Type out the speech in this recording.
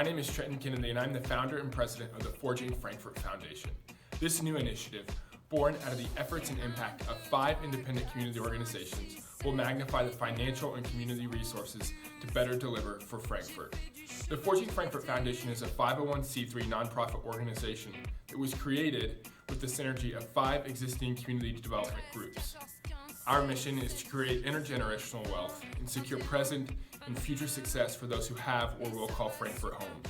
My name is Trenton Kennedy, and I'm the founder and president of the Forging Frankfort Foundation. This new initiative, born out of the efforts and impact of 5 independent community organizations, will magnify the financial and community resources to better deliver for Frankfort. The Forging Frankfort Foundation is a 501c3 nonprofit organization that was created with the synergy of 5 existing community development groups. Our mission is to create intergenerational wealth and secure present and future success for those who have or will call Frankfort home.